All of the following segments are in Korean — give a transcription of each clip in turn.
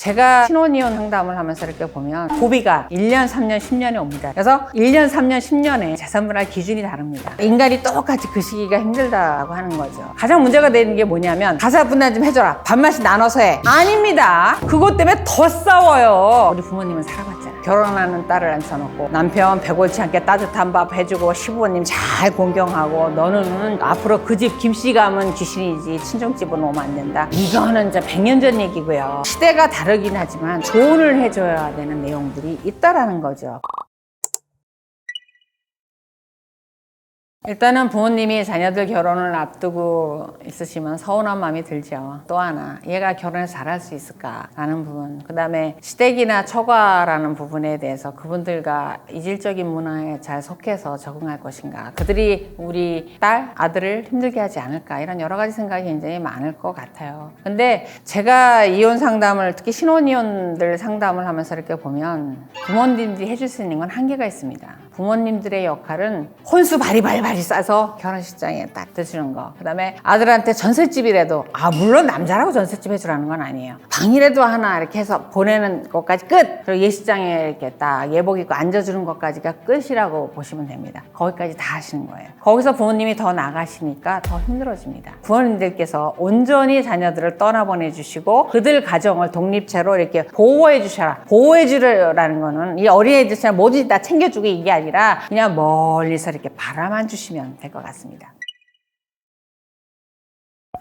제가 신혼이혼 상담을 하면서 이렇게 보면 고비가 1년, 3년, 10년이 옵니다. 그래서 1년, 3년, 10년에 재산분할 기준이 다릅니다. 인간이 똑같이 그 시기가 힘들다고 하는 거죠. 가장 문제가 되는 게 뭐냐면 가사분할 좀 해줘라. 반반씩 나눠서 해. 아닙니다. 그것 때문에 더 싸워요. 우리 부모님은 살아봤잖아요. 결혼하는 딸을 앉혀놓고 남편 배골치 않게 따뜻한 밥 해주고 시부모님 잘 공경하고 너는 앞으로 그 집 김씨 가면 귀신이지 친정집은 오면 안 된다. 이거는 이제 100년 전 얘기고요. 시대가 다르긴 하지만 조언을 해줘야 되는 내용들이 있다라는 거죠. 일단은 부모님이 자녀들 결혼을 앞두고 있으시면 서운한 마음이 들죠. 또 하나, 얘가 결혼해서 잘할 수 있을까라는 부분, 그 다음에 시댁이나 처가라는 부분에 대해서 그분들과 이질적인 문화에 잘 속해서 적응할 것인가, 그들이 우리 딸, 아들을 힘들게 하지 않을까, 이런 여러 가지 생각이 굉장히 많을 것 같아요. 근데 제가 이혼 상담을, 특히 신혼이혼들 상담을 하면서 이렇게 보면 부모님들이 해줄 수 있는 건 한계가 있습니다. 부모님들의 역할은 혼수 바리바리 싸서 결혼식장에 딱 드시는 거, 그 다음에 아들한테 전셋집이라도, 물론 남자라고 전셋집 해주라는 건 아니에요. 방이라도 하나 이렇게 해서 보내는 것까지 끝! 그리고 예식장에 이렇게 딱 예복 입고 앉아주는 것까지가 끝이라고 보시면 됩니다. 거기까지 다 하시는 거예요. 거기서 부모님이 더 나가시니까 더 힘들어집니다. 부모님들께서 온전히 자녀들을 떠나보내주시고 그들 가정을 독립체로 이렇게 보호해 주셔라. 보호해 주라는 거는 이 어린애들 뭐든지 다 챙겨주기, 이게 아니라 그냥 멀리서 이렇게 바라만 주시면 될 것 같습니다.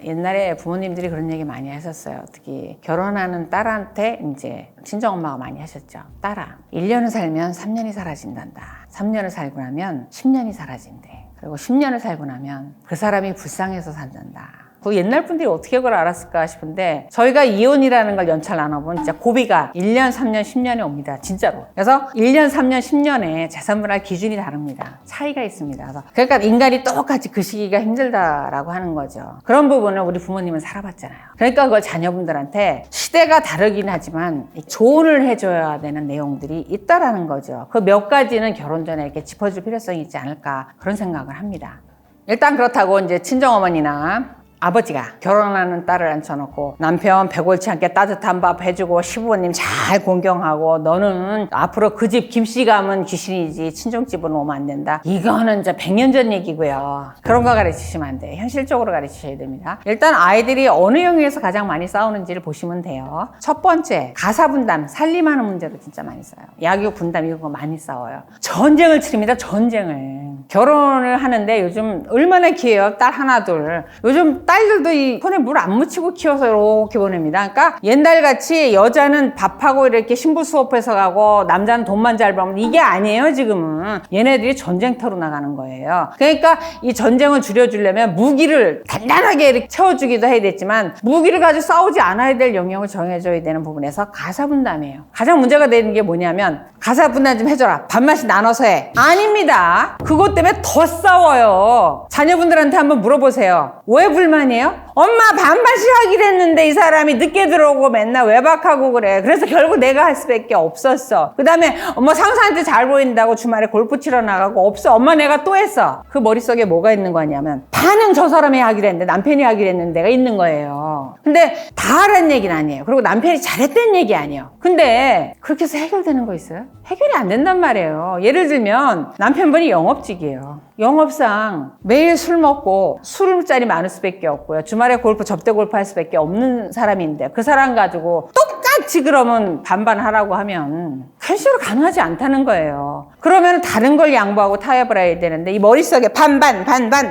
옛날에 부모님들이 그런 얘기 많이 하셨어요. 특히 결혼하는 딸한테 이제 친정엄마가 많이 하셨죠. 딸아, 1년을 살면 3년이 사라진단다. 3년을 살고 나면 10년이 사라진대. 그리고 10년을 살고 나면 그 사람이 불쌍해서 산단다. 그 옛날 분들이 어떻게 그걸 알았을까 싶은데, 저희가 이혼이라는 걸 연차를 나눠보면 진짜 고비가 1년, 3년, 10년이 옵니다. 진짜로. 그래서 1년, 3년, 10년에 재산분할 기준이 다릅니다. 차이가 있습니다. 그러니까 인간이 똑같이 그 시기가 힘들다라고 하는 거죠. 그런 부분을 우리 부모님은 살아봤잖아요. 그러니까 그걸 자녀분들한테 시대가 다르긴 하지만 조언을 해줘야 되는 내용들이 있다라는 거죠. 그 몇 가지는 결혼 전에 이렇게 짚어줄 필요성이 있지 않을까, 그런 생각을 합니다. 일단 그렇다고 이제 친정어머니나 아버지가 결혼하는 딸을 앉혀놓고 남편 배골치 않게 따뜻한 밥 해주고 시부모님 잘 공경하고 너는 앞으로 그 집 김씨 가면 귀신이지 친정집은 오면 안 된다. 이거는 이제 100년 전 얘기고요. 그런 거 가르치시면 안 돼요. 현실적으로 가르치셔야 됩니다. 일단 아이들이 어느 영역에서 가장 많이 싸우는지를 보시면 돼요. 첫 번째, 가사분담, 살림하는 문제로 진짜 많이 싸워요. 약육 분담 이런 거 많이 싸워요. 전쟁을 치릅니다. 전쟁을. 결혼을 하는데 요즘 얼마나 귀해요. 딸 하나 둘. 요즘 딸들도 이 손에 물 안 묻히고 키워서 이렇게 보냅니다. 그러니까 옛날같이 여자는 밥하고 이렇게 신부 수업해서 가고 남자는 돈만 잘 벌면 이게 아니에요. 지금은 얘네들이 전쟁터로 나가는 거예요. 그러니까 이 전쟁을 줄여주려면 무기를 단단하게 이렇게 채워주기도 해야 되지만 무기를 가지고 싸우지 않아야 될 영역을 정해줘야 되는 부분에서 가사분담이에요. 가장 문제가 되는 게 뭐냐면 가사분담 좀 해줘라. 반반씩 나눠서 해. 아닙니다. 그것 때문에 더 싸워요. 자녀분들한테 한번 물어보세요. 왜 불만이에요? 엄마 반반씩 하기로 했는데 이 사람이 늦게 들어오고 맨날 외박하고 그래. 그래서 결국 내가 할 수밖에 없었어. 그 다음에 엄마 상사한테 잘 보인다고 주말에 골프 치러 나가고 없어. 엄마 내가 또 했어. 그 머릿속에 뭐가 있는 거냐면 반은 저 사람이 하기로 했는데 남편이 하기로 했는데 가 있는 거예요. 근데 다 하라는 얘기는 아니에요. 그리고 남편이 잘했다는 얘기 아니에요. 근데 그렇게 해서 해결되는 거 있어요? 해결이 안 된단 말이에요. 예를 들면 남편분이 영업직이에요. 영업상 매일 술 먹고 술자리 많을 수밖에 없고요. 주말에 골프, 접대 골프 할 수밖에 없는 사람인데 그 사람 가지고 똑같이 그러면 반반 하라고 하면 현실로 가능하지 않다는 거예요. 그러면 다른 걸 양보하고 타협을 해야 되는데 이 머릿속에 반반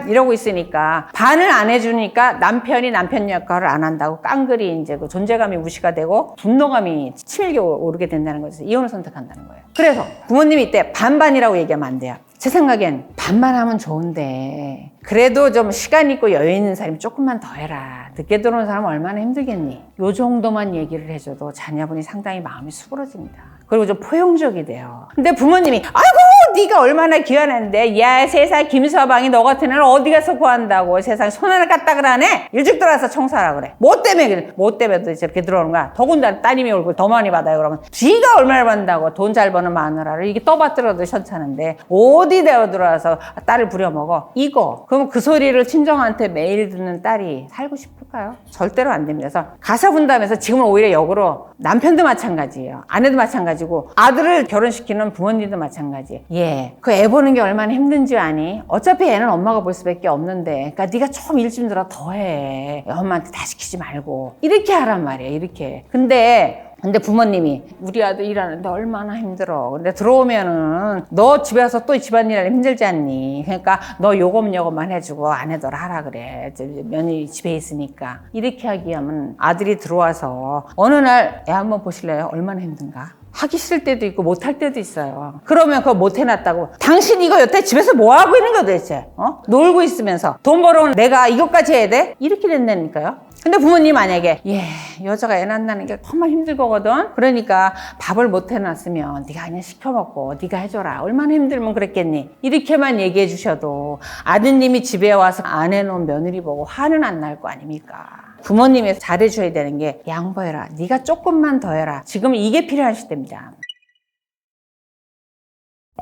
이러고 있으니까 반을 안 해주니까 남편이 남편 역할을 안 한다고 깡그리 이제 그 존재감이 무시가 되고 분노감이 치밀게 오르게 된다는 거죠. 이혼을 선택한다는 거예요. 그래서 부모님이 이때 반반이라고 얘기하면 안 돼요. 제 생각엔 반반 하면 좋은데 그래도 좀 시간 있고 여유 있는 사람이 조금만 더 해라. 늦게 들어오는 사람은 얼마나 힘들겠니? 요 정도만 얘기를 해줘도 자녀분이 상당히 마음이 수그러집니다. 그리고 좀 포용적이 돼요. 근데 부모님이 아이고 네가 얼마나 귀하는데 야 세상 김서방이 너 같은 애를 어디 가서 구한다고 세상 손 하나 까딱을 안 해? 일찍 들어와서 청소하라 그래. 뭐 때문에 그래? 뭐 때문에 또 저렇게 들어오는 거야? 더군다나 따님이 얼굴 더 많이 받아요. 그러면 네가 얼마나 받는다고 돈 잘 버는 마누라를 이게 떠받들어도 현찮은데 어디 대어 들어와서 딸을 부려먹어? 이거 그럼 그 소리를 친정한테 매일 듣는 딸이 살고 싶을까요? 절대로 안 됩니다. 그래서 가사 분담에서 지금은 오히려 역으로 남편도 마찬가지예요. 아내도 마찬가지고 아들을 결혼시키는 부모님도 마찬가지. 예, 그 애 보는 게 얼마나 힘든지 아니? 어차피 애는 엄마가 볼 수밖에 없는데 그러니까 네가 좀 일 좀 들어 더해. 엄마한테 다 시키지 말고 이렇게 하란 말이에요. 이렇게. 근데 부모님이 우리 아들 일하는데 얼마나 힘들어. 근데 들어오면은 너 집에 와서 또 집안일 하려면 힘들지 않니? 그러니까 너 요것만 해주고 아내들 하라 그래. 며느리 집에 있으니까. 이렇게 하기 하면 아들이 들어와서 어느 날 애 한번 보실래요? 얼마나 힘든가? 하기 싫을 때도 있고 못할 때도 있어요. 그러면 그거 못 해놨다고 당신 이거 여태 집에서 뭐 하고 있는 거야 도대체? 놀고 있으면서 돈 벌어온 내가 이것까지 해야 돼? 이렇게 된다니까요. 근데 부모님 만약에 여자가 애 낳는 게 정말 힘들 거거든. 그러니까 밥을 못 해놨으면 네가 그냥 시켜 먹고 네가 해줘라. 얼마나 힘들면 그랬겠니? 이렇게만 얘기해 주셔도 아드님이 집에 와서 안 해놓은 며느리 보고 화는 안 날 거 아닙니까? 부모님이 잘해줘야 되는 게 양보해라. 네가 조금만 더 해라. 지금 이게 필요하실 때입니다.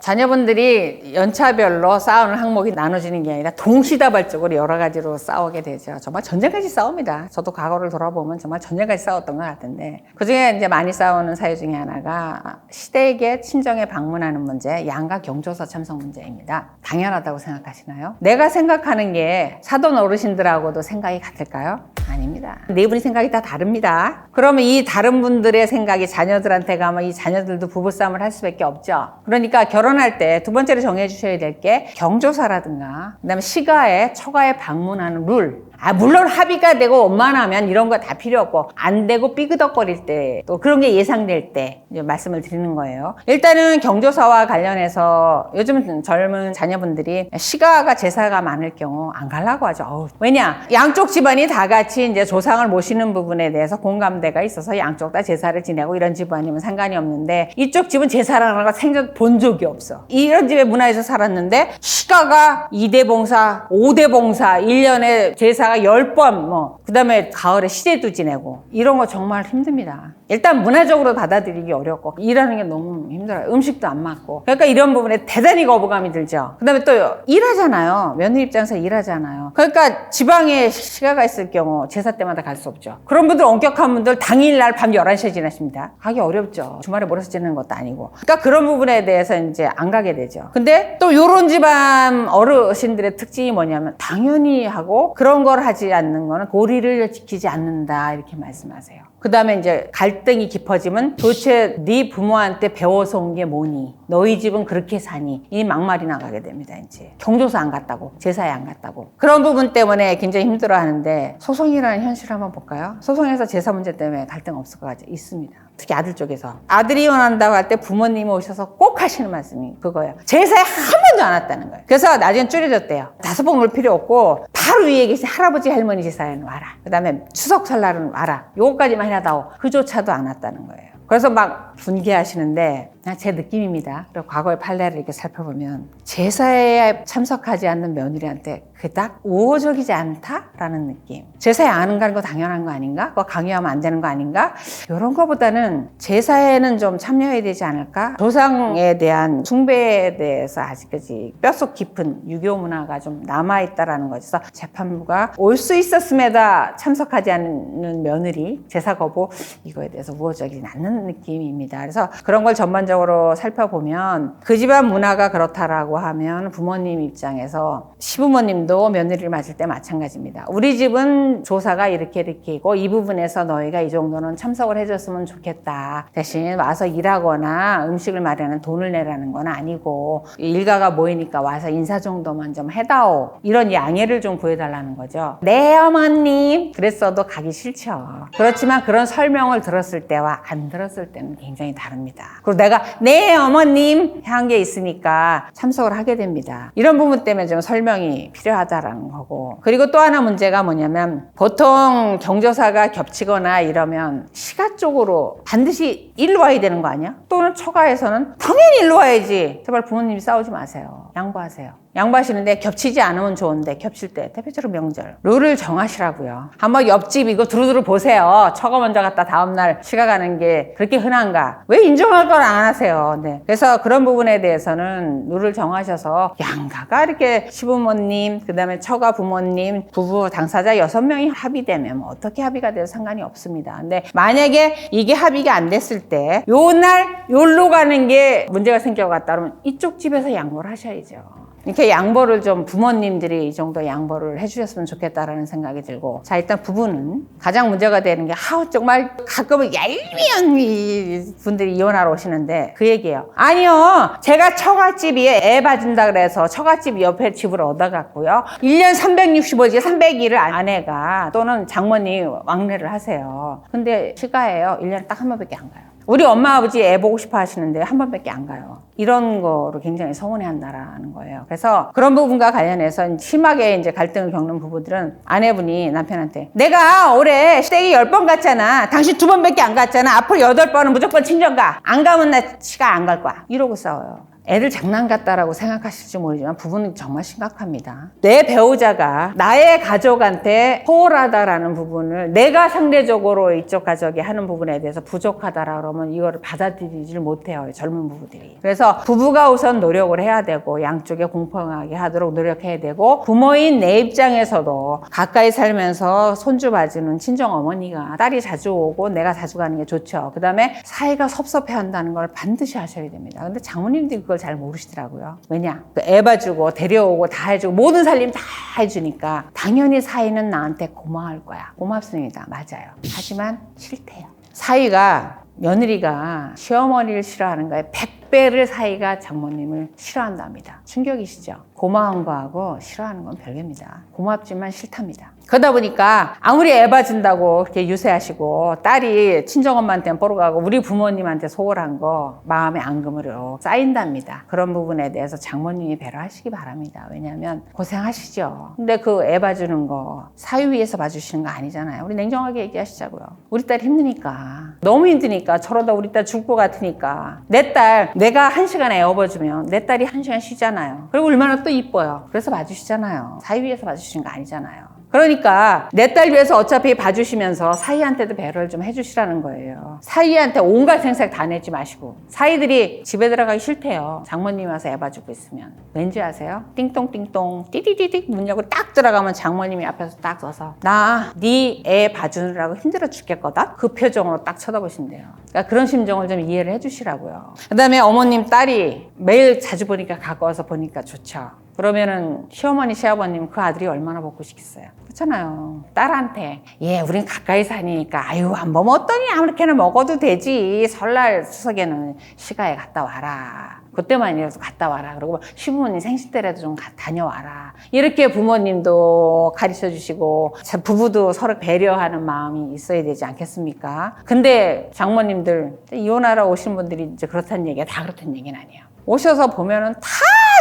자녀분들이 연차별로 싸우는 항목이 나눠지는 게 아니라 동시다발적으로 여러 가지로 싸우게 되죠. 정말 전쟁까지 싸웁니다. 저도 과거를 돌아보면 정말 전쟁까지 싸웠던 것 같은데 그중에 이제 많이 싸우는 사유 중에 하나가 시댁에 친정에 방문하는 문제, 양가 경조사 참석 문제입니다. 당연하다고 생각하시나요? 내가 생각하는 게 사돈 어르신들하고도 생각이 같을까요? 아닙니다. 네 분이 생각이 다 다릅니다. 그러면 이 다른 분들의 생각이 자녀들한테 가면 이 자녀들도 부부싸움을 할 수밖에 없죠. 그러니까 결혼할 때 두 번째로 정해 주셔야 될 게 경조사라든가 그다음에 시가에 처가에 방문하는 룰. 물론 합의가 되고 원만하면 이런 거 다 필요 없고 안 되고 삐그덕거릴 때 또 그런 게 예상될 때 이제 말씀을 드리는 거예요. 일단은 경조사와 관련해서 요즘 젊은 자녀분들이 시가가 제사가 많을 경우 안 가려고 하죠. 왜냐? 양쪽 집안이 다 같이 이제 조상을 모시는 부분에 대해서 공감대가 있어서 양쪽 다 제사를 지내고 이런 집안이면 상관이 없는데 이쪽 집은 제사라는 걸 생전 본 적이 없어. 이런 집의 문화에서 살았는데 시가가 2대 봉사, 5대 봉사, 1년에 제사가 10번 그 다음에 가을에 시제도 지내고 이런 거 정말 힘듭니다. 일단 문화적으로 받아들이기 어렵고 일하는 게 너무 힘들어요. 음식도 안 맞고. 그러니까 이런 부분에 대단히 거부감이 들죠. 그 다음에 또 일하잖아요. 며느리 입장에서 일하잖아요. 그러니까 지방에 시가가 있을 경우 제사 때마다 갈 수 없죠. 그런 분들 엄격한 분들 당일날 밤 11시에 지나십니다. 가기 어렵죠. 주말에 몰아서 지내는 것도 아니고. 그러니까 그런 부분에 대해서 이제 안 가게 되죠. 근데 또 요런 집안 어르신들의 특징이 뭐냐면 당연히 하고 그런 걸 하지 않는 거는 고리를 지키지 않는다 이렇게 말씀하세요. 그 다음에 이제 갈등이 깊어지면 도대체 네 부모한테 배워서 온 게 뭐니? 너희 집은 그렇게 사니? 이 막말이 나가게 됩니다. 이제 경조사 안 갔다고, 제사에 안 갔다고. 그런 부분 때문에 굉장히 힘들어하는데 소송이라는 현실을 한번 볼까요? 소송에서 제사 문제 때문에 갈등 없을 것 같아요. 있습니다. 특히 아들 쪽에서. 아들이 원한다고 할 때 부모님이 오셔서 꼭 하시는 말씀이 그거예요. 제사에 한 번도 안 왔다는 거예요. 그래서 나중에 줄여줬대요. 5번 올 필요 없고 바로 위에 계신 할아버지 할머니 제사에는 와라. 그 다음에 추석 설날은 와라. 요거까지만 해놔다오. 그조차도 안 왔다는 거예요. 그래서 막 분개하시는데 제 느낌입니다. 그리고 과거의 판례를 이렇게 살펴보면 제사에 참석하지 않는 며느리한테 그닥 우호적이지 않다라는 느낌. 제사에 안 가는 거 당연한 거 아닌가? 그거 강요하면 안 되는 거 아닌가? 이런 거보다는 제사에는 좀 참여해야 되지 않을까? 조상에 대한 숭배에 대해서 아직까지 뼛속 깊은 유교 문화가 좀 남아있다라는 거죠. 재판부가 올 수 있었음에도 참석하지 않는 며느리 제사 거부 이거에 대해서 우호적이지 않는 느낌입니다. 그래서 그런 걸 전반적으로 살펴보면 그 집안 문화가 그렇다라고 하면 부모님 입장에서 시부모님도 며느리를 맞을 때 마찬가지입니다. 우리 집은 조사가 이렇게고 이 부분에서 너희가 이 정도는 참석을 해줬으면 좋겠다. 대신 와서 일하거나 음식을 마련하는 돈을 내라는 건 아니고 일가가 모이니까 와서 인사 정도만 좀 해다오. 이런 양해를 좀 구해달라는 거죠. 네 어머님 그랬어도 가기 싫죠. 그렇지만 그런 설명을 들었을 때와 안 들었을 들었을 때는 굉장히 다릅니다. 그리고 내가 네 어머님 한 게 있으니까 참석을 하게 됩니다. 이런 부분 때문에 좀 설명이 필요하다라는 거고, 그리고 또 하나 문제가 뭐냐면 보통 경조사가 겹치거나 이러면 시가 쪽으로 반드시 일로 와야 되는 거 아니야? 또는 처가에서는 당연히 일로 와야지. 제발 부모님이 싸우지 마세요. 양보하세요. 양보하시는데 겹치지 않으면 좋은데 겹칠 때 대표적으로 명절 룰을 정하시라고요. 한번 옆집 이거 두루두루 보세요. 처가 먼저 갔다 다음날 시가 가는 게 그렇게 흔한가? 왜 인정할 걸 안 하세요? 네. 그래서 그런 부분에 대해서는 룰을 정하셔서 양가가 이렇게 시부모님 그다음에 처가 부모님 부부 당사자 6명이 합의되면 뭐 어떻게 합의가 돼도 상관이 없습니다. 근데 만약에 이게 합의가 안 됐을 때 요날 요로 가는 게 문제가 생겨갔다 그러면 이쪽 집에서 양보를 하셔야죠. 이렇게 양보를 좀 부모님들이 이 정도 양보를 해주셨으면 좋겠다라는 생각이 들고, 자 일단 부부는 가장 문제가 되는 게 정말 가끔은 얄미운 분들이 이혼하러 오시는데 그 얘기예요. 아니요, 제가 처갓집이 애 봐준다 그래서 처갓집 옆에 집을 얻어갔고요 1년 365일 300일을 아내가 또는 장모님 왕래를 하세요. 근데 시가예요 1년에 딱 한 번밖에 안 가요. 우리 엄마 아버지 애 보고 싶어 하시는데 한 번밖에 안 가요. 이런 거로 굉장히 서운해 한다라는 거예요. 그래서 그런 부분과 관련해서 심하게 이제 갈등을 겪는 부부들은 아내분이 남편한테 내가 올해 시댁이 10번 갔잖아. 당신 2번밖에 안 갔잖아. 앞으로 8번은 무조건 친정 가. 안 가면 나 시가 안 갈 거야. 이러고 싸워요. 애들 장난 같다라고 생각하실지 모르지만 부부는 정말 심각합니다. 내 배우자가 나의 가족한테 소홀하다라는 부분을 내가 상대적으로 이쪽 가족이 하는 부분에 대해서 부족하다라 그러면 이거를 받아들이질 못해요. 젊은 부부들이. 그래서 부부가 우선 노력을 해야 되고 양쪽에 공평하게 하도록 노력해야 되고, 부모인 내 입장에서도 가까이 살면서 손주 봐주는 친정 어머니가 딸이 자주 오고 내가 자주 가는 게 좋죠. 그 다음에 사이가 섭섭해한다는 걸 반드시 하셔야 됩니다. 근데 장모님들이 그걸 잘 모르시더라고요. 왜냐? 애 봐주고 데려오고 다 해주고 모든 살림 다 해주니까 당연히 사이는 나한테 고마울 거야. 고맙습니다. 맞아요. 하지만 싫대요. 사이가 며느리가 시어머니를 싫어하는 거에 100배를 사이가 장모님을 싫어한답니다. 충격이시죠? 고마운 거하고 싫어하는 건 별개입니다. 고맙지만 싫답니다. 그러다 보니까 아무리 애 봐준다고 그렇게 유세하시고 딸이 친정엄마한테는 뽀록하고 우리 부모님한테 소홀한 거 마음에 앙금으로 쌓인답니다. 그런 부분에 대해서 장모님이 배려하시기 바랍니다. 왜냐하면 고생하시죠. 근데 그 애 봐주는 거 사위 위해서 봐주시는 거 아니잖아요. 우리 냉정하게 얘기하시자고요. 우리 딸 힘드니까, 너무 힘드니까, 저러다 우리 딸 죽을 것 같으니까. 내 딸 내가 1시간 애 업어주면 내 딸이 1시간 쉬잖아요. 그리고 얼마나 또 이뻐요. 그래서 봐주시잖아요. 사위 위해서 봐주시는 거 아니잖아요. 그러니까 내 딸 위해서 어차피 봐주시면서 사위한테도 배려를 좀 해주시라는 거예요. 사위한테 온갖 생색 다 내지 마시고. 사위들이 집에 들어가기 싫대요. 장모님이 와서 애 봐주고 있으면. 왠지 아세요? 띵똥띵똥 띠디디딕 문 열고 딱 들어가면 장모님이 앞에서 딱 서서 나 네 애 봐주느라고 힘들어 죽겠거든? 그 표정으로 딱 쳐다보신대요. 그러니까 그런 심정을 좀 이해를 해주시라고요. 그 다음에 어머님 딸이 매일 자주 보니까 가까워서 보니까 좋죠. 그러면은 시어머니 시아버님 그 아들이 얼마나 보고 싶겠어요. 그렇잖아요. 딸한테 우린 가까이 사니까 아유 안 보면 어떠니 아무렇게나 먹어도 되지. 설날 추석에는 시가에 갔다 와라. 그때만이라도 갔다 와라. 그리고 시부모님 생신 때라도 좀 다녀와라. 이렇게 부모님도 가르쳐 주시고 부부도 서로 배려하는 마음이 있어야 되지 않겠습니까? 근데 장모님들 이혼하러 오신 분들이 이제 그렇다는 얘기가 다 그렇다는 얘기는 아니에요. 오셔서 보면은 다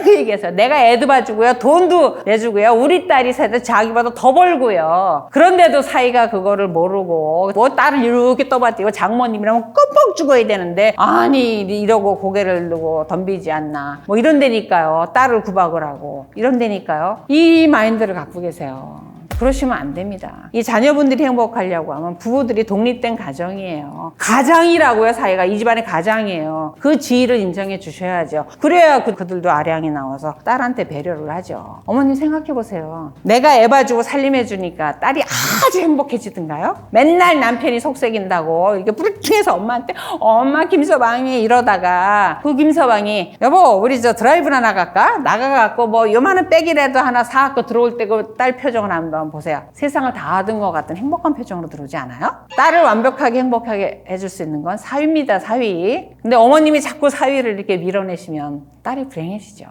그 얘기했어요. 내가 애도 봐주고요. 돈도 내주고요. 우리 딸이 세대 자기보다 더 벌고요. 그런데도 사이가 그거를 모르고 뭐 딸을 이렇게 떠받들고 장모님이라면 껌뻑 죽어야 되는데 아니 이러고 고개를 들고 덤비지 않나. 뭐 이런 데니까요. 딸을 구박을 하고 이런 데니까요. 이 마인드를 갖고 계세요. 그러시면 안 됩니다. 이 자녀분들이 행복하려고 하면 부부들이 독립된 가정이에요. 가장이라고요. 사이가 이 집안의 가장이에요. 그 지위를 인정해 주셔야죠. 그래야 그들도 아량이 나와서 딸한테 배려를 하죠. 어머님 생각해 보세요. 내가 애 봐주고 살림해 주니까 딸이 아주 행복해지던가요? 맨날 남편이 속썩인다고 이렇게 부르팅해서 엄마한테 엄마 김서방이 이러다가 그 김서방이 여보 우리 저 드라이브나 나갈까? 나가갖고 뭐 요만한 백이라도 하나 사갖고 들어올 때 그 딸 표정을 한번 보세요. 세상을 다 얻은 것 같은 행복한 표정으로 들어오지 않아요? 딸을 완벽하게 행복하게 해줄 수 있는 건 사위입니다. 사위. 근데 어머님이 자꾸 사위를 이렇게 밀어내시면 딸이 불행해지죠.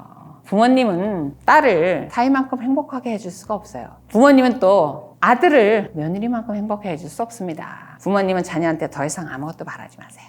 부모님은 딸을 사위만큼 행복하게 해줄 수가 없어요. 부모님은 또 아들을 며느리만큼 행복해 해줄 수 없습니다. 부모님은 자녀한테 더 이상 아무것도 바라지 마세요.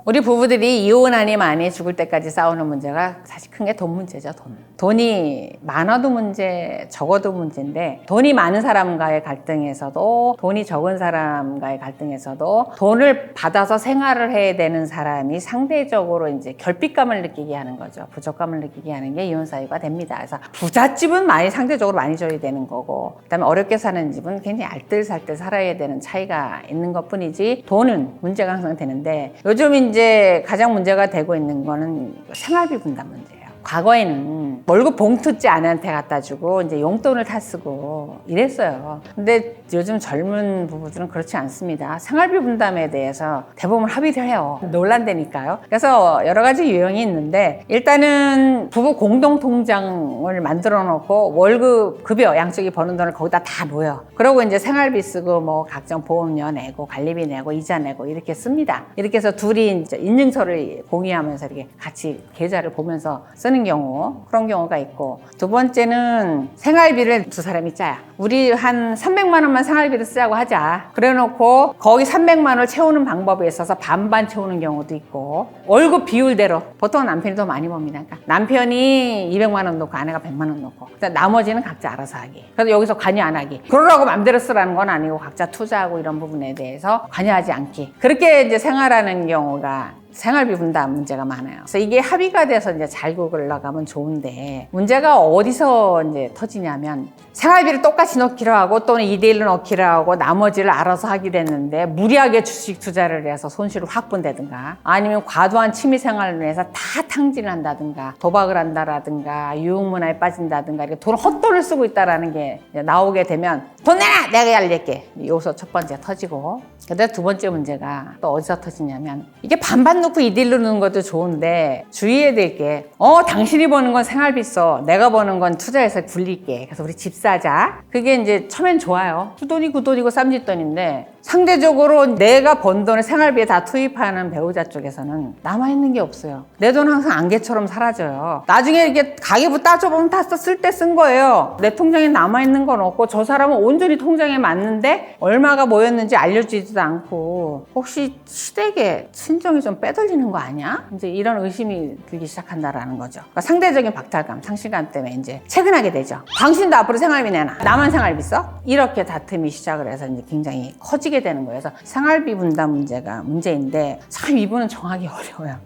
우리 부부들이 이혼하니 많이 죽을 때까지 싸우는 문제가 사실 큰 게 돈 문제죠. 돈이 많아도 문제, 적어도 문제인데 돈이 많은 사람과의 갈등에서도 돈이 적은 사람과의 갈등에서도 돈을 받아서 생활을 해야 되는 사람이 상대적으로 이제 결핍감을 느끼게 하는 거죠. 부족감을 느끼게 하는 게 이혼 사유가 됩니다. 그래서 부잣집은 상대적으로 많이 줘야 되는 거고, 그다음에 어렵게 사는 집은 굉장히 알뜰살뜰 살아야 되는 차이가 있는 것뿐이지 돈은 문제가 항상 되는데, 요즘 이제 가장 문제가 되고 있는 거는 생활비 분담 문제예요. 과거에는 월급 봉투째 아내한테 갖다 주고 이제 용돈을 다 쓰고 이랬어요. 근데 요즘 젊은 부부들은 그렇지 않습니다. 생활비 분담에 대해서 대부분 합의를 해요. 논란되니까요. 그래서 여러 가지 유형이 있는데, 일단은 부부 공동 통장을 만들어 놓고 월급, 급여 양쪽이 버는 돈을 거기다 다 놓여. 그러고 이제 생활비 쓰고 뭐 각종 보험료 내고 관리비 내고 이자 내고 이렇게 씁니다. 이렇게 해서 둘이 이제 인증서를 공유하면서 이렇게 같이 계좌를 보면서 쓰는 경우, 그런 경우가 있고, 두 번째는 생활비를 두 사람이 짜요. 우리 한 300만 원만 생활비를 쓰자고 하자. 그래 놓고 거기 300만 원을 채우는 방법에 있어서 반반 채우는 경우도 있고, 월급 비율대로, 보통 남편이 더 많이 법니다. 그러니까 남편이 200만 원 놓고 아내가 100만 원 놓고, 나머지는 각자 알아서 하기. 그래서 여기서 관여 안 하기. 그러라고 맘대로 쓰라는 건 아니고 각자 투자하고 이런 부분에 대해서 관여하지 않기. 그렇게 이제 생활하는 경우가 생활비 분담 문제가 많아요. 그래서 이게 합의가 돼서 이제 잘 굴러가면 좋은데, 문제가 어디서 이제 터지냐면, 생활비를 똑같이 넣기로 하고 또는 2대1로 넣기로 하고 나머지를 알아서 하게 됐는데, 무리하게 주식 투자를 해서 손실을 확 본다든가, 아니면 과도한 취미생활을 해서 다 탕진을 한다든가, 도박을 한다라든가, 유흥문화에 빠진다든가, 이렇게 헛돈을 쓰고 있다라는 게 나오게 되면, 돈 내놔! 내가 알릴게. 여기서 첫 번째 터지고, 그다음에 두 번째 문제가 또 어디서 터지냐면, 이게 반반 놓고 2대1로 넣는 것도 좋은데 주의해야 될 게, 당신이 버는 건 생활비 써, 내가 버는 건 투자해서 굴릴게, 그래서 우리 집 사자. 그게 이제 처음엔 좋아요. 그 돈이 그 돈이고 쌈짓돈인데, 상대적으로 내가 번 돈을 생활비에 다 투입하는 배우자 쪽에서는 남아있는 게 없어요. 내 돈 항상 안개처럼 사라져요. 나중에 이렇게 가계부 따져보면 다 쓸 때 쓴 거예요. 내 통장에 남아있는 건 없고, 저 사람은 온전히 통장에 맞는데 얼마가 모였는지 알려주지도 않고, 혹시 시댁에 친정이 좀 빼돌리는 거 아니야? 이제 이런 의심이 들기 시작한다라는 거죠. 그러니까 상대적인 박탈감, 상실감 때문에 이제 채근하게 되죠. 당신도 앞으로 생활비 내놔, 나만 생활비 써? 이렇게 다툼이 시작을 해서 이제 굉장히 커지게 되는 거예요. 그래서 생활비 분담 문제가 문제인데, 참 이분은 정하기 어려워요.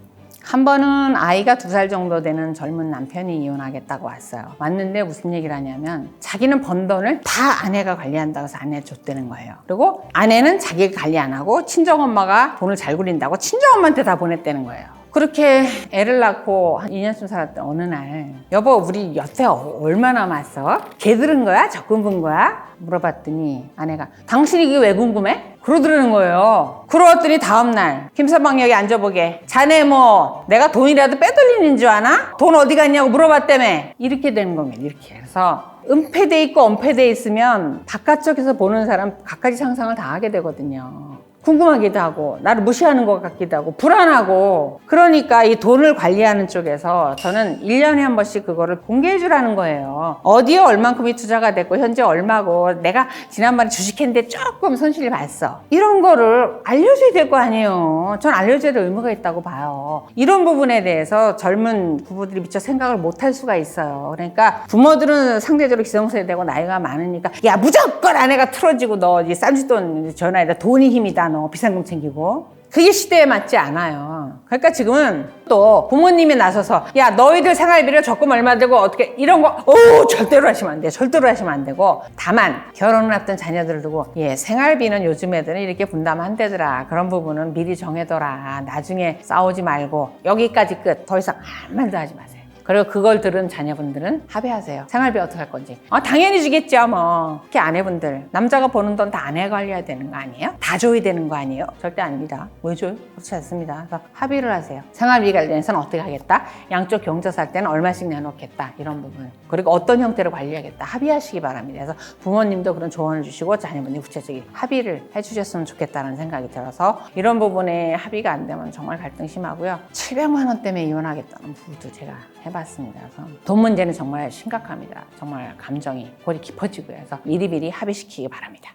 한 번은 아이가 2살 정도 되는 젊은 남편이 이혼하겠다고 왔어요. 왔는데 무슨 얘기를 하냐면, 자기는 번 돈을 다 아내가 관리한다고 해서 아내 줬다는 거예요. 그리고 아내는 자기가 관리 안 하고 친정엄마가 돈을 잘 굴린다고 친정엄마한테 다 보냈다는 거예요. 그렇게 애를 낳고 한 2년쯤 살았던 어느 날, 여보 우리 여태 얼마 남았어? 개 들은 거야? 적금 분 거야? 물어봤더니 아내가, 당신이 이게 왜 궁금해? 그러더라는 거예요. 그러더니 다음날, 김서방 여기 앉아보게, 자네 뭐 내가 돈이라도 빼돌리는 줄 아나? 돈 어디 갔냐고 물어봤다며. 이렇게 되는 겁니다. 이렇게. 그래서 은폐돼 있고 엄폐돼 있으면 바깥쪽에서 보는 사람 갖가지 상상을 다 하게 되거든요. 궁금하기도 하고, 나를 무시하는 것 같기도 하고, 불안하고. 그러니까 이 돈을 관리하는 쪽에서 저는 1년에 한 번씩 그거를 공개해 주라는 거예요. 어디에 얼만큼이 투자가 됐고 현재 얼마고, 내가 지난번에 주식했는데 조금 손실이 봤어, 이런 거를 알려줘야 될 거 아니에요. 전 알려줘야 될 의무가 있다고 봐요. 이런 부분에 대해서 젊은 부부들이 미처 생각을 못 할 수가 있어요. 그러니까 부모들은 상대적으로 기성세대고 나이가 많으니까, 야 무조건 아내가 틀어지고, 너 이 쌈짓돈 전화에다 돈이 힘이다, 비상금 챙기고. 그게 시대에 맞지 않아요. 그러니까 지금은 또 부모님이 나서서, 야 너희들 생활비를 적금 얼마 되고 어떻게, 이런 거 절대로 하시면 안 돼요. 절대로 하시면 안 되고, 다만 결혼을 앞둔 자녀들을 두고, 생활비는 요즘 애들은 이렇게 분담한대더라, 그런 부분은 미리 정해둬라, 나중에 싸우지 말고 여기까지 끝, 더 이상 한 말도 하지 마세요. 그리고 그걸 들은 자녀분들은 합의하세요. 생활비 어떻게 할 건지. 당연히 주겠죠 뭐. 특히 아내분들, 남자가 버는 돈 다 아내가 관리해야 되는 거 아니에요? 다 줘야 되는 거 아니에요? 절대 아닙니다. 왜 줘요? 그렇지 않습니다. 그래서 합의를 하세요. 생활비 관련해서는 어떻게 하겠다, 양쪽 경조사 할 때는 얼마씩 내놓겠다, 이런 부분. 그리고 어떤 형태로 관리하겠다, 합의하시기 바랍니다. 그래서 부모님도 그런 조언을 주시고 자녀분이 구체적인 합의를 해주셨으면 좋겠다는 생각이 들어서, 이런 부분에 합의가 안 되면 정말 갈등 심하고요. 700만 원 때문에 이혼하겠다는 부부도 제가 해봤습니다. 그래서 돈 문제는 정말 심각합니다. 정말 감정이 골이 깊어지고요. 그래서 미리미리 합의시키기 바랍니다.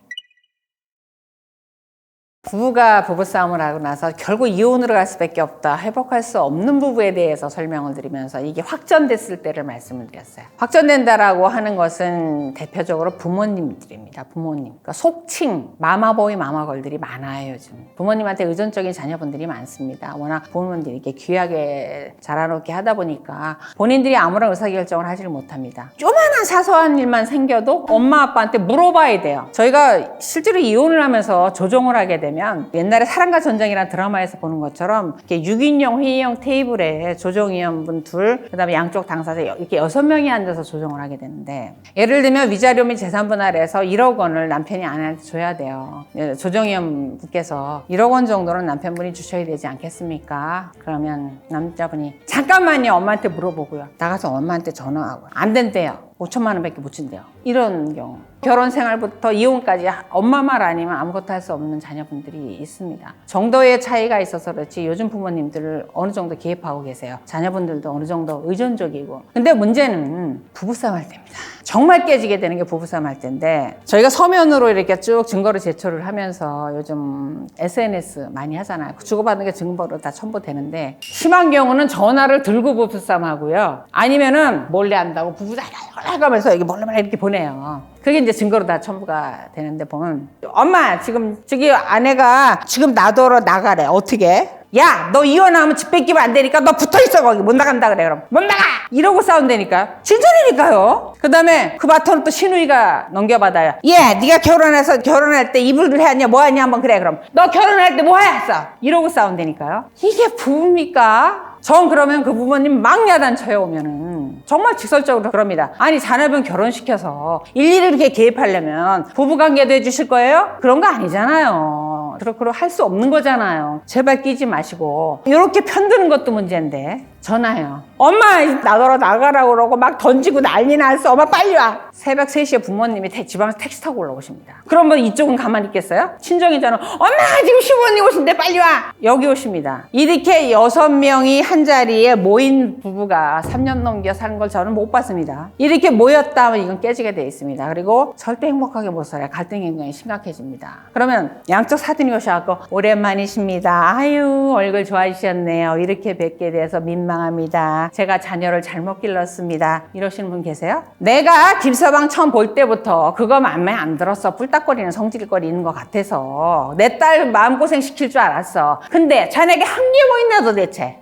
부부가 부부싸움을 하고 나서 결국 이혼으로 갈 수밖에 없다. 회복할 수 없는 부부에 대해서 설명을 드리면서 이게 확전됐을 때를 말씀을 드렸어요. 확전된다라고 하는 것은 대표적으로 부모님들입니다. 부모님. 그러니까 속칭 마마보이 마마걸들이 많아요. 요즘. 부모님한테 의존적인 자녀분들이 많습니다. 워낙 부모님들이 이렇게 귀하게 자라놓게 하다 보니까 본인들이 아무런 의사결정을 하지를 못합니다. 조그마한 사소한 일만 생겨도 엄마 아빠한테 물어봐야 돼요. 저희가 실제로 이혼을 하면서 조정을 하게 되면 옛날에 사랑과 전쟁이라는 드라마에서 보는 것처럼 이렇게 6인용 회의형 테이블에 조정위원분 둘, 그다음에 양쪽 당사자 이렇게 6명이 앉아서 조정을 하게 되는데, 예를 들면 위자료 및 재산분할에서 1억 원을 남편이 아내한테 줘야 돼요. 조정위원분께서 1억 원 정도는 남편분이 주셔야 되지 않겠습니까? 그러면 남자분이 잠깐만요, 엄마한테 물어보고요. 나가서 엄마한테 전화하고 안 된대요. 5천만 원밖에 못 준대요. 이런 경우. 결혼 생활부터 이혼까지 엄마 말 아니면 아무것도 할 수 없는 자녀분들이 있습니다. 정도의 차이가 있어서 그렇지 요즘 부모님들 어느 정도 개입하고 계세요. 자녀분들도 어느 정도 의존적이고. 근데 문제는 부부싸움 할 때입니다. 정말 깨지게 되는 게 부부싸움 할 때인데, 저희가 서면으로 이렇게 쭉 증거를 제출을 하면서 요즘 SNS 많이 하잖아요. 주고받는 게 증거로 다 첨부되는데, 심한 경우는 전화를 들고 부부싸움 하고요. 아니면은 몰래 한다고 부부싸움 하면서 이게 몰래 이렇게 보내요. 그게 이제 증거로 다 첨부가 되는데 보면, 엄마 지금 저기 아내가 지금 놔둬러 나가래. 어떻게? 야, 너 이혼하면 집 뺏기면 안 되니까 너 붙어있어. 거기 못 나간다 그래. 그럼 못 나가! 이러고 싸운다니까. 진짜라니까요. 그 다음에 그 바톤을 또 신우이가 넘겨받아요. 예, 네가 결혼할 때 이불을 해왔냐 뭐 했냐 한번 그래. 그럼 너 결혼할 때 뭐 했어? 이러고 싸운다니까요. 이게 부부입니까? 전 그러면 그 부모님 막 야단쳐요. 오면은 정말 직설적으로 그럽니다. 아니, 자녀분 결혼시켜서 일일이 이렇게 개입하려면 부부관계도 해주실 거예요? 그런 거 아니잖아요. 그렇게 할 수 없는 거잖아요. 제발 끼지 마시고. 이렇게 편드는 것도 문제인데. 전화해요. 엄마 나더러 나가라고 그러고 막 던지고 난리 났어. 엄마 빨리 와. 새벽 3시에 부모님이 지방에서 택시 타고 올라오십니다. 그러면 이쪽은 가만히 있겠어요? 친정이잖아. 엄마 지금 시부모님 오신대 빨리 와. 여기 오십니다. 이렇게 6명이 한 자리에 모인 부부가 3년 넘겨 사는 걸 저는 못 봤습니다. 이렇게 모였다 하면 이건 깨지게 돼 있습니다. 그리고 절대 행복하게 못 살아요. 갈등이 굉장히 심각해집니다. 그러면 양쪽 사돈이 오셔갖고 오랜만이십니다. 아유 얼굴 좋아지셨네요. 이렇게 뵙게 돼서 민망합니다. 제가 자녀를 잘못 길렀습니다. 이러시는 분 계세요? 내가 김서방 처음 볼 때부터 그거 맘에 안 들었어. 뿔딱거리는 성질거리 있는 것 같아서 내 딸 마음고생 시킬 줄 알았어. 근데 자네에게 한 게 뭐 있나 도대체?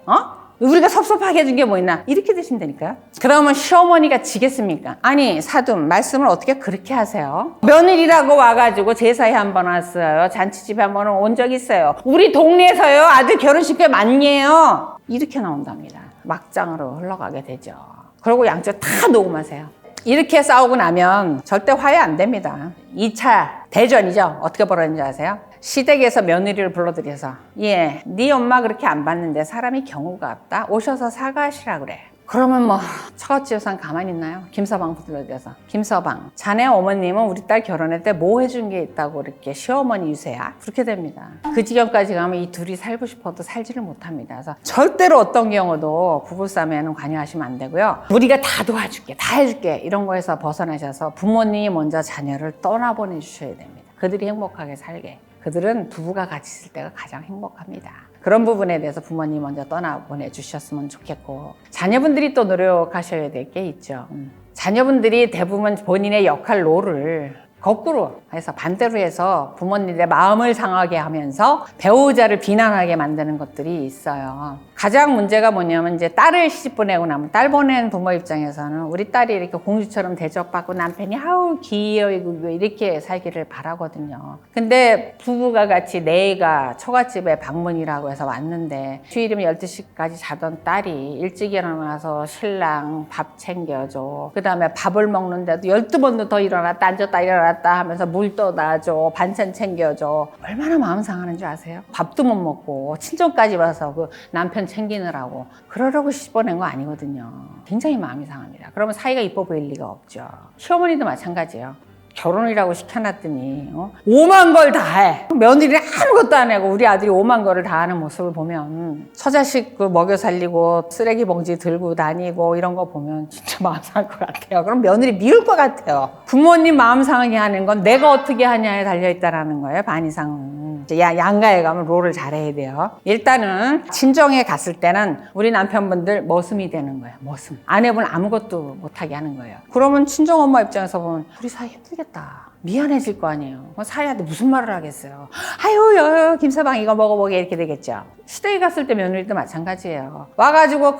우리가 섭섭하게 해준 게 뭐 있나? 이렇게 되신다니까요. 그러면 시어머니가 지겠습니까? 아니 사돈 말씀을 어떻게 그렇게 하세요? 며느리라고 와가지고 제사에 한 번 왔어요. 잔치집에 한 번은 온 적 있어요. 우리 동네에서요 아들 결혼식에 많이에요. 이렇게 나온답니다. 막장으로 흘러가게 되죠. 그리고 양쪽 다 녹음하세요. 이렇게 싸우고 나면 절대 화해 안 됩니다. 2차 대전이죠. 어떻게 벌어졌는지 아세요? 시댁에서 며느리를 불러들여서 예, 네 엄마 그렇게 안 봤는데 사람이 경우가 없다. 오셔서 사과하시라 그래. 그러면 뭐 처갓집 여상 가만히 있나요? 김서방 불러들여서 김서방, 자네 어머님은 우리 딸 결혼할 때 뭐 해준 게 있다고 이렇게 시어머니 유세야? 그렇게 됩니다. 그 지경까지 가면 이 둘이 살고 싶어도 살지를 못합니다. 그래서 절대로 어떤 경우도 부부싸움에는 관여하시면 안 되고요. 우리가 다 도와줄게, 다 해줄게 이런 거에서 벗어나셔서 부모님이 먼저 자녀를 떠나보내 주셔야 됩니다. 그들이 행복하게 살게. 그들은 부부가 같이 있을 때가 가장 행복합니다. 그런 부분에 대해서 부모님 먼저 떠나보내주셨으면 좋겠고, 자녀분들이 또 노력하셔야 될 게 있죠. 자녀분들이 대부분 본인의 역할 롤을 거꾸로 해서 반대로 해서 부모님의 마음을 상하게 하면서 배우자를 비난하게 만드는 것들이 있어요. 가장 문제가 뭐냐면 이제 딸을 시집 보내고 나면 딸 보낸 부모 입장에서는 우리 딸이 이렇게 공주처럼 대접받고 남편이 아우 귀여이고 이렇게 살기를 바라거든요. 근데 부부가 같이 내가 처갓집에 방문이라고 해서 왔는데 주일이면 12시까지 자던 딸이 일찍 일어나서 신랑 밥 챙겨줘. 그 다음에 밥을 먹는데도 12번도 더 일어났다 앉았다 일어났다 하면서 물 떠다줘. 반찬 챙겨줘. 얼마나 마음 상하는 줄 아세요? 밥도 못 먹고 친정까지 와서 그 남편 챙기느라고 그러려고 시집 보낸 거 아니거든요. 굉장히 마음이 상합니다. 그러면 사이가 이뻐 보일 리가 없죠. 시어머니도 마찬가지예요. 결혼이라고 시켜놨더니 5만 걸 다 해. 며느리 아무것도 안 하고 우리 아들이 5만 거를 다 하는 모습을 보면 처자식 먹여 살리고 쓰레기 봉지 들고 다니고 이런 거 보면 진짜 마음 상할 것 같아요. 그럼 며느리 미울 것 같아요. 부모님 마음 상하게 하는 건 내가 어떻게 하냐에 달려있다라는 거예요. 반 이상은. 양가에 가면 롤을 잘해야 돼요. 일단은 친정에 갔을 때는 우리 남편분들 머슴이 되는 거예요. 머슴. 아내분 아무것도 못하게 하는 거예요. 그러면 친정엄마 입장에서 보면 우리 사이 힘들겠다. 미안해질 거 아니에요. 사이한테 무슨 말을 하겠어요. 아유 김서방 이거 먹어보게 이렇게 되겠죠. 시댁에 갔을 때 며느리도 마찬가지예요. 와가지고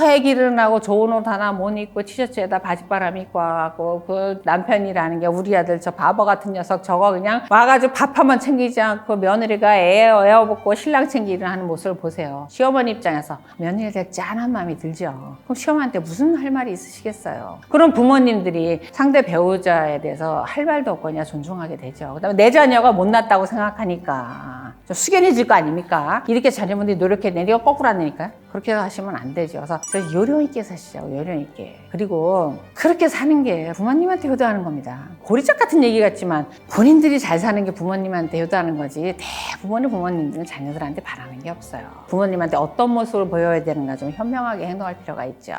애기를 하고 좋은 옷 하나 못 입고 티셔츠에다 바지바람 입고 와갖고 그 남편이라는 게 우리 아들 저 바보 같은 녀석 저거 그냥 와가지고 밥 한번 챙기지 않고 며느리가 에어벗고 신랑 챙기는 하는 모습을 보세요. 시어머니 입장에서 며느리에 대해 짠한 마음이 들죠. 그럼 시어머니한테 무슨 할 말이 있으시겠어요. 그럼 부모님들이 상대 배우자에 대해서 할 말도 없고 그냥 존중하게 되죠. 그다음에 내 자녀가 못났다고 생각하니까 좀 숙연해질 거 아닙니까? 이렇게 자녀분들이 노력했는데 네가 거꾸로 안 되니까 그렇게 하시면 안 되죠. 그래서 요령 있게 사시죠. 요령 있게. 그리고 그렇게 사는 게 부모님한테 효도하는 겁니다. 고리짝 같은 얘기 같지만 본인들이 잘 사는 게 부모님한테 효도하는 거지 대부분의 부모님들은 자녀들한테 바라는 게 없어요. 부모님한테 어떤 모습을 보여야 되는가 좀 현명하게 행동할 필요가 있죠.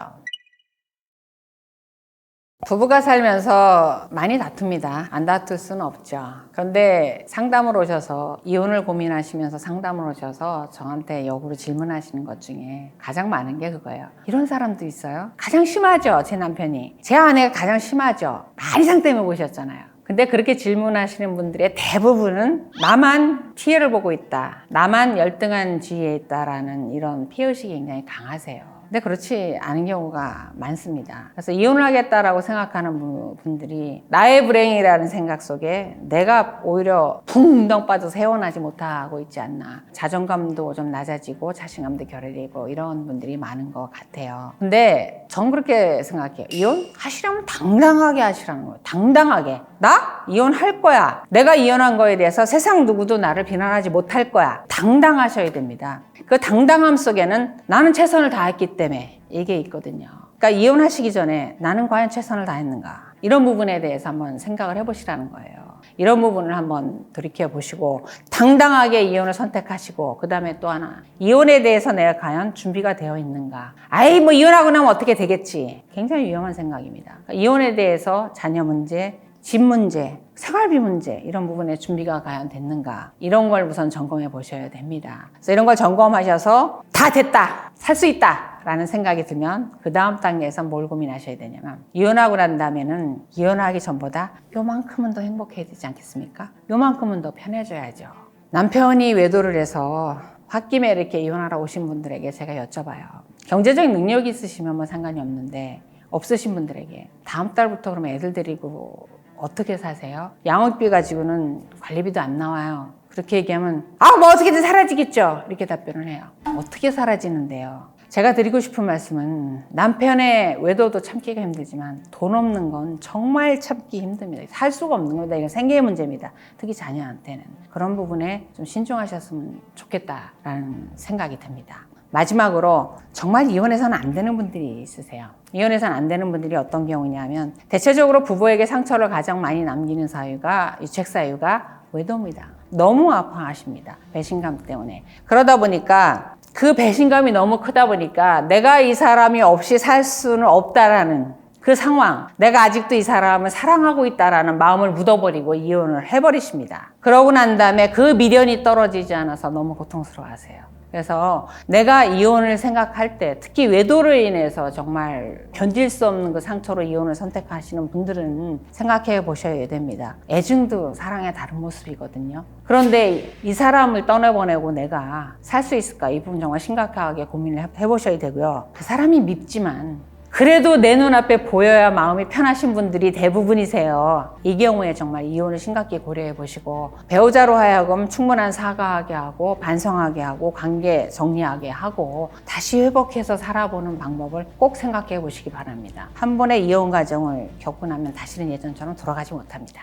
부부가 살면서 많이 다툽니다. 안 다툴 수는 없죠. 그런데 상담을 오셔서 이혼을 고민하시면서 상담을 오셔서 저한테 역으로 질문하시는 것 중에 가장 많은 게 그거예요. 이런 사람도 있어요. 가장 심하죠. 제 남편이. 제 아내가 가장 심하죠. 많이상 때문에 오셨잖아요. 근데 그렇게 질문하시는 분들의 대부분은 나만 피해를 보고 있다. 나만 열등한 지위에 있다라는 이런 피해의식이 굉장히 강하세요. 근데 그렇지 않은 경우가 많습니다. 그래서 이혼을 하겠다라고 생각하는 분들이 나의 불행이라는 생각 속에 내가 오히려 붕덩 빠져서 헤어나지 못하고 있지 않나. 자존감도 좀 낮아지고 자신감도 결여되고 이런 분들이 많은 것 같아요. 근데 전 그렇게 생각해요. 이혼하시려면 당당하게 하시라는 거예요. 당당하게. 나 이혼할 거야. 내가 이혼한 거에 대해서 세상 누구도 나를 비난하지 못할 거야. 당당하셔야 됩니다. 그 당당함 속에는 나는 최선을 다했기 때문에 이게 있거든요. 그러니까 이혼하시기 전에 나는 과연 최선을 다했는가? 이런 부분에 대해서 한번 생각을 해보시라는 거예요. 이런 부분을 한번 돌이켜보시고 당당하게 이혼을 선택하시고 그 다음에 또 하나 이혼에 대해서 내가 과연 준비가 되어 있는가? 아이 뭐 이혼하고 나면 어떻게 되겠지? 굉장히 위험한 생각입니다. 그러니까 이혼에 대해서 자녀 문제, 집 문제, 생활비 문제 이런 부분에 준비가 과연 됐는가 이런 걸 우선 점검해 보셔야 됩니다. 그래서 이런 걸 점검하셔서 다 됐다, 살 수 있다 라는 생각이 들면 그 다음 단계에서 뭘 고민하셔야 되냐면 이혼하고 난 다음에는 이혼하기 전보다 요만큼은 더 행복해야 되지 않겠습니까? 요만큼은 더 편해져야죠. 남편이 외도를 해서 홧김에 이렇게 이혼하러 오신 분들에게 제가 여쭤봐요. 경제적인 능력이 있으시면 뭐 상관이 없는데 없으신 분들에게 다음 달부터 그러면 애들 데리고 어떻게 사세요? 양육비 가지고는 관리비도 안 나와요. 그렇게 얘기하면 뭐 어떻게든 사라지겠죠. 이렇게 답변을 해요. 어떻게 사라지는데요? 제가 드리고 싶은 말씀은 남편의 외도도 참기가 힘들지만 돈 없는 건 정말 참기 힘듭니다. 살 수가 없는 겁니다. 이건 생계의 문제입니다. 특히 자녀한테는. 그런 부분에 좀 신중하셨으면 좋겠다라는 생각이 듭니다. 마지막으로 정말 이혼해서는 안 되는 분들이 있으세요. 이혼해서는 안 되는 분들이 어떤 경우냐면 대체적으로 부부에게 상처를 가장 많이 남기는 사유가 유책 사유가 외도입니다. 너무 아파하십니다. 배신감 때문에. 그러다 보니까 그 배신감이 너무 크다 보니까 내가 이 사람이 없이 살 수는 없다라는 그 상황, 내가 아직도 이 사람을 사랑하고 있다라는 마음을 묻어버리고 이혼을 해버리십니다. 그러고 난 다음에 그 미련이 떨어지지 않아서 너무 고통스러워하세요. 그래서 내가 이혼을 생각할 때 특히 외도로 인해서 정말 견딜 수 없는 그 상처로 이혼을 선택하시는 분들은 생각해 보셔야 됩니다. 애증도 사랑의 다른 모습이거든요. 그런데 이 사람을 떠나보내고 내가 살 수 있을까? 이 부분 정말 심각하게 고민을 해보셔야 되고요. 그 사람이 밉지만 그래도 내 눈앞에 보여야 마음이 편하신 분들이 대부분이세요. 이 경우에 정말 이혼을 심각히 고려해 보시고 배우자로 하여금 충분한 사과하게 하고 반성하게 하고 관계 정리하게 하고 다시 회복해서 살아보는 방법을 꼭 생각해 보시기 바랍니다. 한 번의 이혼 과정을 겪고 나면 다시는 예전처럼 돌아가지 못합니다.